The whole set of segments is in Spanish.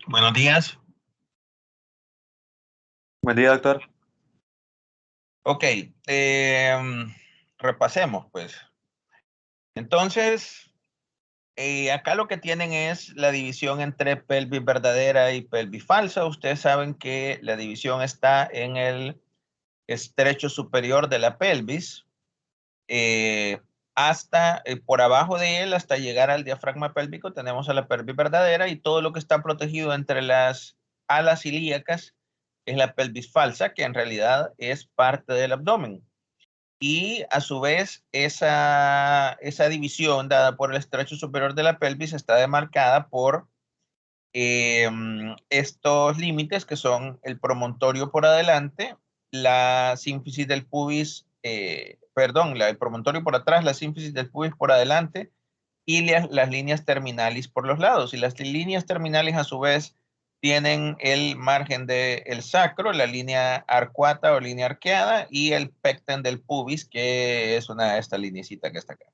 Buenos días. Buen día, doctor. Ok, repasemos pues. Entonces, acá lo que tienen es la división entre pelvis verdadera y pelvis falsa. Ustedes saben que la división está en el estrecho superior de la pelvis, eh, hasta por abajo de él, hasta llegar al diafragma pélvico, tenemos a la pelvis verdadera y todo lo que está protegido entre las alas ilíacas es la pelvis falsa, que en realidad es parte del abdomen. Y a su vez, esa división dada por el estrecho superior de la pelvis está demarcada por estos límites que son el promontorio por adelante, la sínfisis del pubis, perdón, el promontorio por atrás, la sínfisis del pubis por adelante y las líneas terminales por los lados. Y las líneas terminales a su vez tienen el margen del sacro, la línea arcuata o línea arqueada y el pecten del pubis, que es esta linecita que está acá.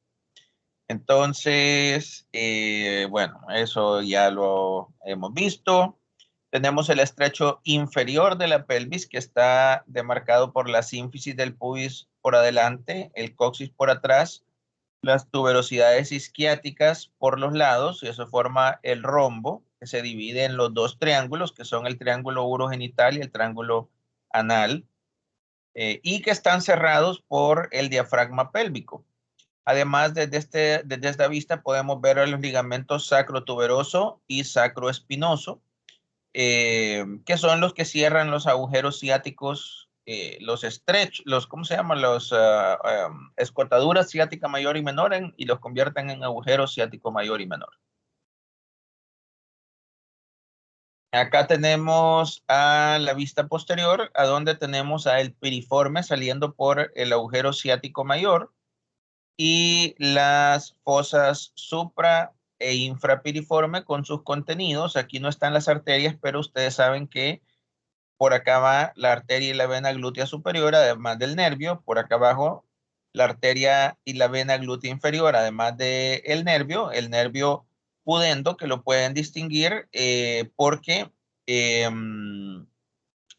Entonces, bueno, eso ya lo hemos visto. Tenemos el estrecho inferior de la pelvis que está demarcado por la sínfisis del pubis por adelante, el coxis por atrás, las tuberosidades isquiáticas por los lados, y eso forma el rombo, que se divide en los dos triángulos, que son el triángulo urogenital y el triángulo anal, y que están cerrados por el diafragma pélvico. Además, desde esta vista podemos ver los ligamentos sacrotuberoso y sacroespinoso, que son los que cierran los agujeros ciáticos, los stretch, ¿cómo se llaman? Escortaduras ciática mayor y menor y los convierten en agujeros ciático mayor y menor. Acá tenemos a la vista posterior, a donde tenemos a el piriforme saliendo por el agujero ciático mayor y las fosas supra e infrapiriforme con sus contenidos. Aquí no están las arterias, pero ustedes saben que por acá va la arteria y la vena glútea superior, además del nervio. Por acá abajo, la arteria y la vena glútea inferior, además del nervio, el nervio pudendo, que lo pueden distinguir porque eh,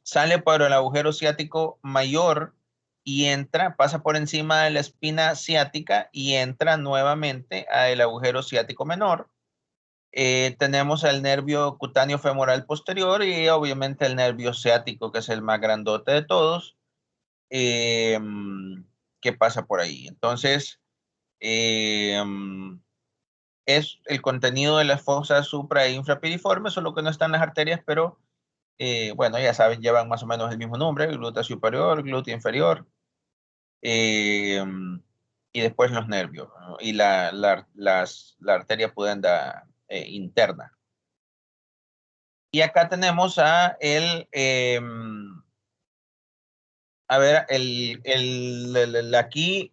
sale por el agujero ciático mayor y entra, pasa por encima de la espina ciática y entra nuevamente al agujero ciático menor. Tenemos el nervio cutáneo femoral posterior y obviamente el nervio ciático, que es el más grandote de todos, eh, que pasa por ahí. Entonces, eh, es el contenido de las fosas supra e infrapiriformes, solo que no están las arterias, pero bueno, ya saben, llevan más o menos el mismo nombre, glúteo superior, glúteo inferior, eh, y después los nervios, ¿no? Y la arteria pudenda interna. Y acá tenemos a ver, aquí,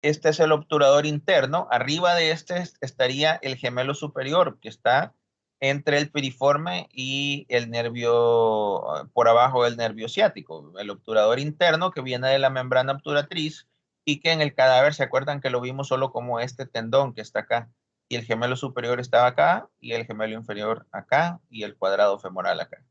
este es el obturador interno. Arriba de este estaría el gemelo superior, que está entre el piriforme y el nervio, por abajo del nervio ciático. El obturador interno que viene de la membrana obturatriz y que en el cadáver, ¿se acuerdan que lo vimos solo como este tendón que está acá? Y el gemelo superior estaba acá y el gemelo inferior acá y el cuadrado femoral acá.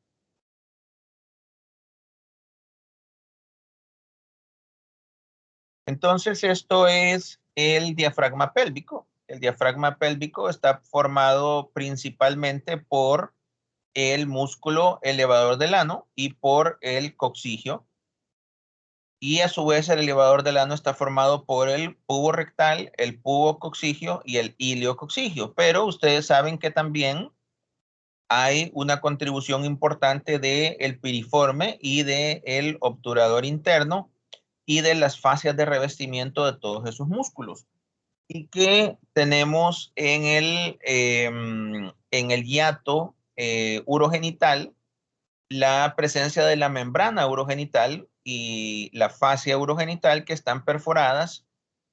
Entonces, esto es el diafragma pélvico. El diafragma pélvico está formado principalmente por el músculo elevador del ano y por el coccigio. Y a su vez el elevador del ano está formado por el pubo rectal, el pubo coccigio y el ilio coccigio. Pero ustedes saben que también hay una contribución importante del piriforme y del obturador interno y de las fascias de revestimiento de todos esos músculos. Y que tenemos en el hiato urogenital la presencia de la membrana urogenital y la fascia urogenital que están perforadas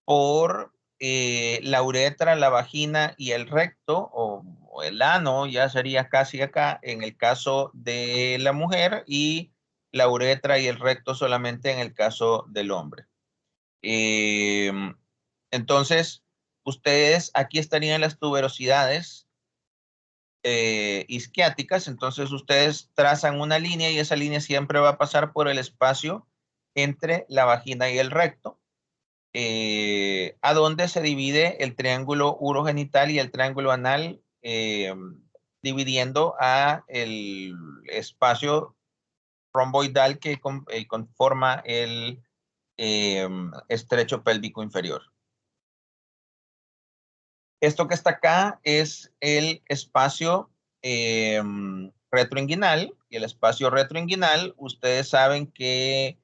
por la uretra, la vagina y el recto o el ano, ya sería casi acá en el caso de la mujer y la uretra y el recto solamente en el caso del hombre. Eh, entonces, ustedes aquí estarían las tuberosidades isquiáticas. Entonces ustedes trazan una línea y esa línea siempre va a pasar por el espacio entre la vagina y el recto, a donde se divide el triángulo urogenital y el triángulo anal, dividiendo a el espacio romboidal que conforma el estrecho pélvico inferior. Esto que está acá es el espacio retroinguinal, y el espacio retroinguinal, ustedes saben que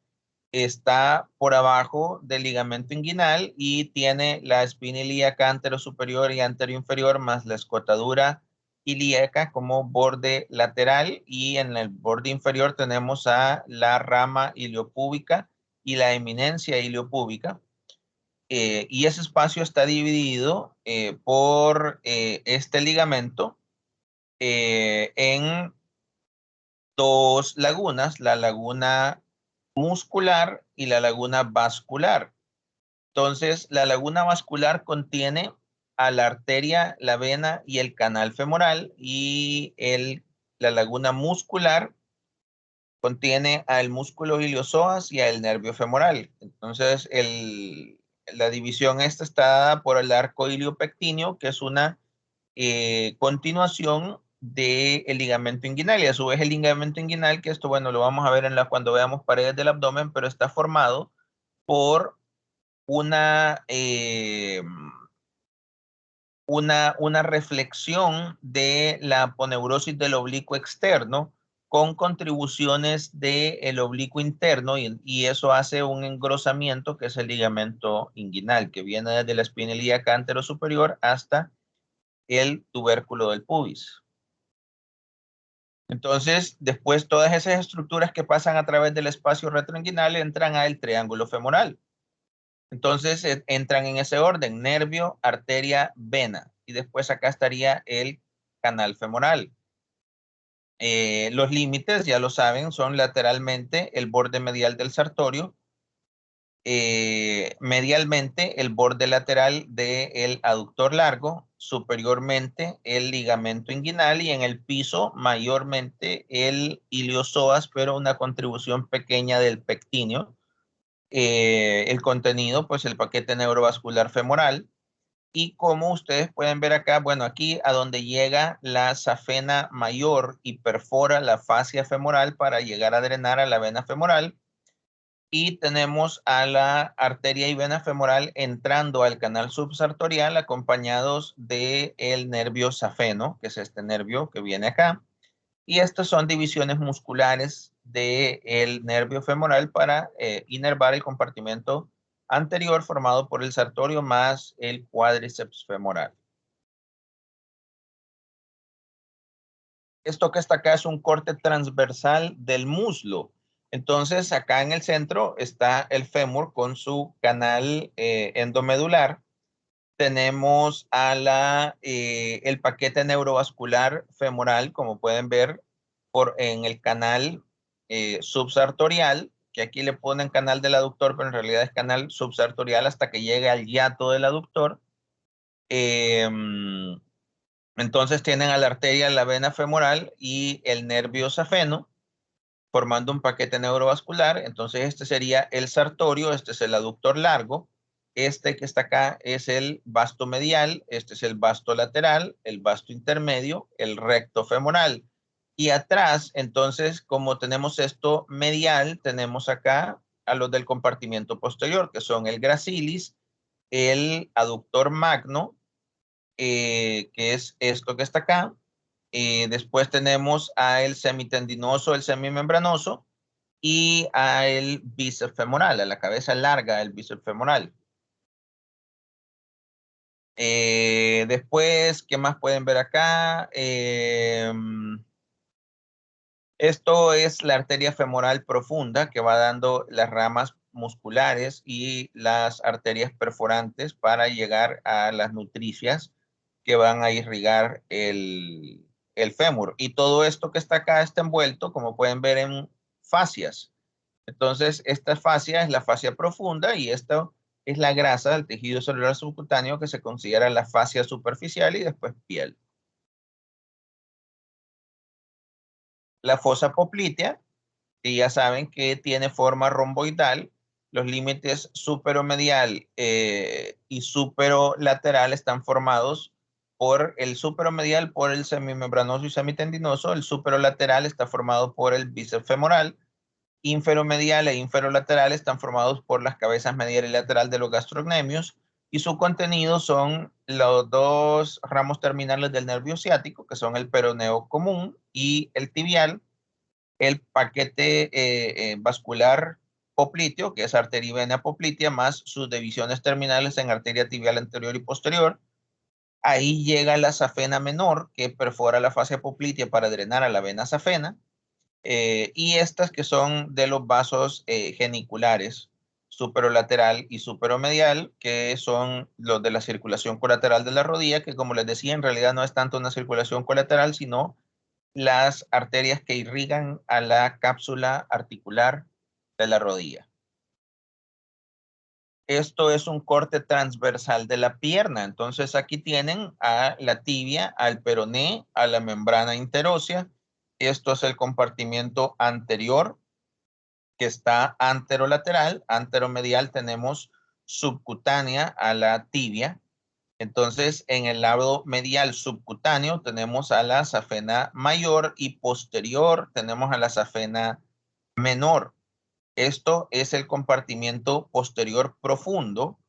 está por abajo del ligamento inguinal y tiene la espina ilíaca anterosuperior y anteroinferior más la escotadura ilíaca como borde lateral, y en el borde inferior tenemos a la rama iliopúbica y la eminencia iliopúbica. Y ese espacio está dividido por este ligamento en dos lagunas, la laguna muscular y la laguna vascular. Entonces, la laguna vascular contiene a la arteria, la vena y el canal femoral, y la laguna muscular contiene al músculo iliosoas y al nervio femoral. Entonces, la división esta está dada por el arco iliopectíneo, que es una continuación del ligamento inguinal, y a su vez el ligamento inguinal, que esto, bueno, lo vamos a ver cuando veamos paredes del abdomen, pero está formado por una, una reflexión de la aponeurosis del oblicuo externo con contribuciones del oblicuo interno, y eso hace un engrosamiento que es el ligamento inguinal, que viene desde la espina ilíaca anterosuperior hasta el tubérculo del pubis. Entonces, después todas esas estructuras que pasan a través del espacio retroinguinal entran al triángulo femoral. Entonces, entran en ese orden: nervio, arteria, vena. Y después acá estaría el canal femoral. Los límites, ya lo saben, son lateralmente el borde medial del sartorio, medialmente el borde lateral del aductor largo, superiormente el ligamento inguinal, y en el piso mayormente el iliosoas, pero una contribución pequeña del pectíneo. El contenido, pues el paquete neurovascular femoral. Y como ustedes pueden ver acá, bueno, aquí a donde llega la safena mayor y perfora la fascia femoral para llegar a drenar a la vena femoral. Y tenemos a la arteria y vena femoral entrando al canal subsartorial, acompañados del nervio safeno, que es este nervio que viene acá. Y estas son divisiones musculares del nervio femoral para inervar el compartimento anterior formado por el sartorio más el cuádriceps femoral. Esto que está acá es un corte transversal del muslo. Entonces, acá en el centro está el fémur con su canal endomedular. Tenemos el paquete neurovascular femoral, como pueden ver, en el canal subsartorial, que aquí le ponen canal del aductor, pero en realidad es canal subsartorial hasta que llegue al hiato del aductor. Entonces tienen a la arteria, la vena femoral y el nervio safeno formando un paquete neurovascular. Entonces este sería el sartorio, este es el aductor largo, este que está acá es el vasto medial, este es el vasto lateral, el vasto intermedio, el recto femoral. Y atrás, entonces, como tenemos esto medial, tenemos acá a los del compartimiento posterior, que son el gracilis, el aductor magno, que es esto que está acá. Después tenemos a el semitendinoso, el semimembranoso, y a el bíceps femoral, a la cabeza larga del bíceps femoral. Después, ¿qué más pueden ver acá? Esto es la arteria femoral profunda, que va dando las ramas musculares y las arterias perforantes para llegar a las nutricias que van a irrigar el fémur. Y todo esto que está acá está envuelto, como pueden ver, en fascias. Entonces, esta fascia es la fascia profunda, y esto es la grasa del tejido celular subcutáneo, que se considera la fascia superficial y después piel. La fosa poplitea, que ya saben que tiene forma romboidal. Los límites superomedial y superolateral están formados por el superomedial, por el semimembranoso y semitendinoso. El superolateral está formado por el bíceps femoral. Inferomedial e inferolateral están formados por las cabezas medial y lateral de los gastrocnemios, y su contenido son los dos ramos terminales del nervio ciático, que son el peroneo común y el tibial, el paquete vascular popliteo, que es arteria y vena poplitea, más sus divisiones terminales en arteria tibial anterior y posterior. Ahí llega la safena menor, que perfora la fascia poplitea para drenar a la vena safena, y estas que son de los vasos geniculares, superolateral y superomedial, que son los de la circulación colateral de la rodilla, que como les decía, en realidad no es tanto una circulación colateral, sino las arterias que irrigan a la cápsula articular de la rodilla. Esto es un corte transversal de la pierna. Entonces aquí tienen a la tibia, al peroné, a la membrana interósea. Esto es el compartimiento anterior, que está anterolateral. Anteromedial tenemos subcutánea a la tibia. Entonces, en el lado medial subcutáneo tenemos a la safena mayor, y posterior tenemos a la safena menor. Esto es el compartimiento posterior profundo.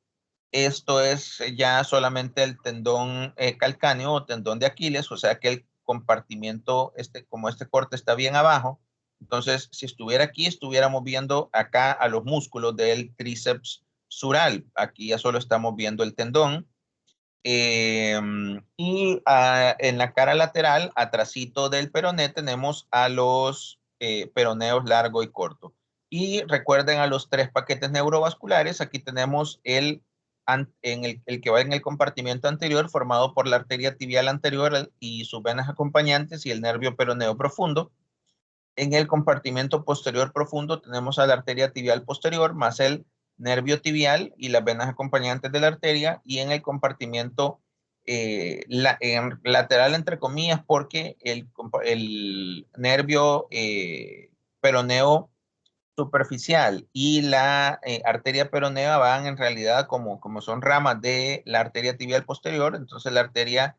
Esto es ya solamente el tendón calcáneo o tendón de Aquiles, o sea que el compartimiento, como este corte está bien abajo, entonces si estuviera aquí, estuviéramos viendo acá a los músculos del tríceps sural. Aquí ya solo estamos viendo el tendón. En la cara lateral, atrasito del peroné, tenemos a los peroneos largo y corto. Y recuerden a los tres paquetes neurovasculares. Aquí tenemos el que va en el compartimiento anterior, formado por la arteria tibial anterior y sus venas acompañantes y el nervio peroneo profundo. En el compartimento posterior profundo tenemos a la arteria tibial posterior más el nervio tibial y las venas acompañantes de la arteria, y en el compartimiento lateral, entre comillas, porque el nervio peroneo superficial y la arteria peronea van en realidad como son ramas de la arteria tibial posterior. Entonces la arteria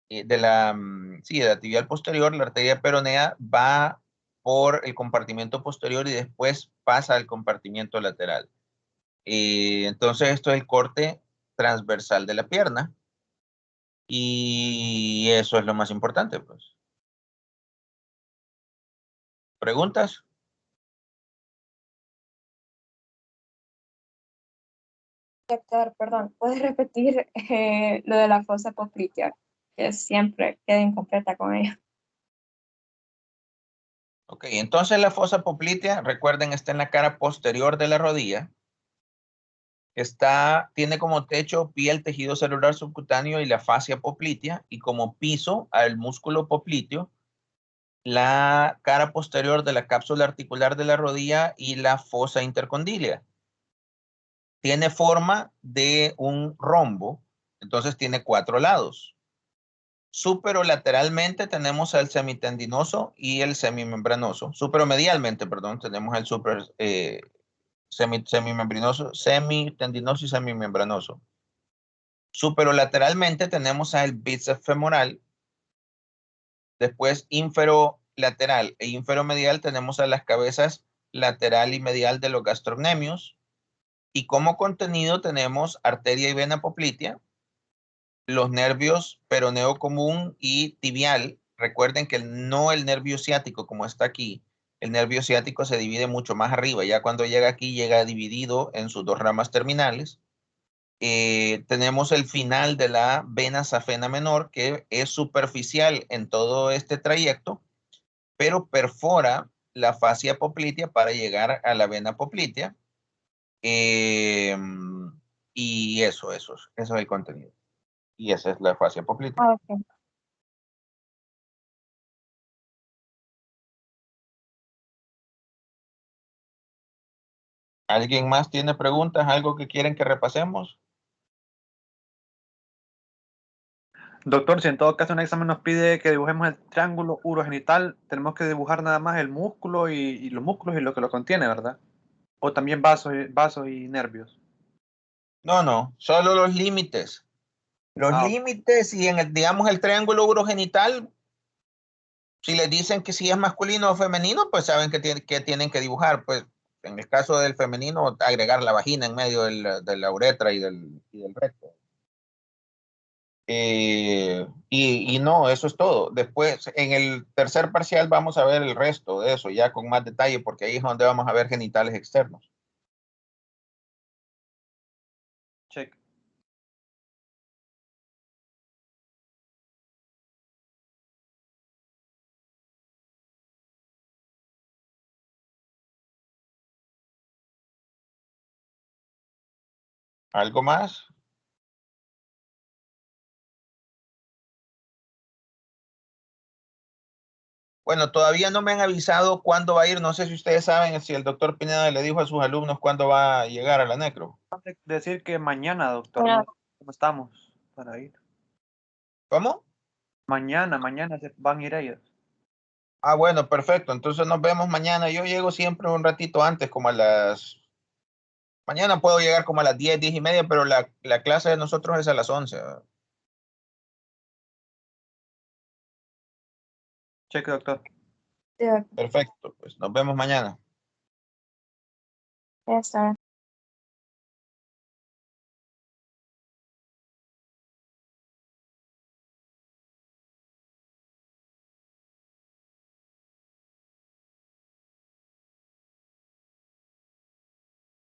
sí, de la tibial posterior, la arteria peronea va por el compartimento posterior y después pasa al compartimento lateral. Entonces esto es el corte transversal de la pierna, y eso es lo más importante, pues. ¿Preguntas? Doctor, perdón, ¿puedes repetir lo de la fosa poplitea? Que siempre queda incompleta con ella. Ok, entonces la fosa poplitea, recuerden, está en la cara posterior de la rodilla. Tiene como techo piel, tejido celular subcutáneo y la fascia poplitea, y como piso al músculo popliteo, la cara posterior de la cápsula articular de la rodilla y la fosa intercondílea. Tiene forma de un rombo, entonces tiene 4 lados. Superolateralmente tenemos al semitendinoso y el semimembranoso. Superomedialmente, perdón, tenemos el semimembranoso, semitendinoso y semimembranoso. Superolateralmente tenemos al bíceps femoral. Después, inferolateral e inferomedial, tenemos a las cabezas lateral y medial de los gastrocnemios. Y como contenido tenemos arteria y vena poplitea, los nervios peroneo común y tibial. Recuerden que no el nervio ciático como está aquí. El nervio ciático se divide mucho más arriba. Ya cuando llega aquí, llega dividido en sus dos ramas terminales. Tenemos el final de la vena safena menor, que es superficial en todo este trayecto, pero perfora la fascia poplitea para llegar a la vena poplitea. Eh, y eso es el contenido. Y esa es la fascia poplitea. Ah, ok. ¿Alguien más tiene preguntas? ¿Algo que quieren que repasemos? Doctor, si en todo caso un examen nos pide que dibujemos el triángulo urogenital, tenemos que dibujar nada más el músculo y los músculos y lo que lo contiene, ¿verdad? O también vasos y nervios. No, no, solo los límites. Los Ah, límites y en el, digamos, el triángulo urogenital, si les dicen que si es masculino o femenino, pues saben que tienen que dibujar. Pues en el caso del femenino, agregar la vagina en medio de la uretra y del recto. Y no, eso es todo. Después, en el tercer parcial vamos a ver el resto de eso, ya con más detalle, porque ahí es donde vamos a ver genitales externos. check. ¿Algo más? Bueno, todavía no me han avisado cuándo va a ir. No sé si ustedes saben si el doctor Pineda le dijo a sus alumnos cuándo va a llegar a la necro. Decir que mañana, doctor, Bueno, no sé cómo estamos para ir. ¿Cómo? Mañana se van a ir ellos. Ah, bueno, perfecto. Entonces nos vemos mañana. Yo llego siempre un ratito antes, como a las... Mañana puedo llegar como a las 10, 10 y media, pero la clase de nosotros es a las 11. Check, doctor. ya Perfecto, pues nos vemos mañana. está.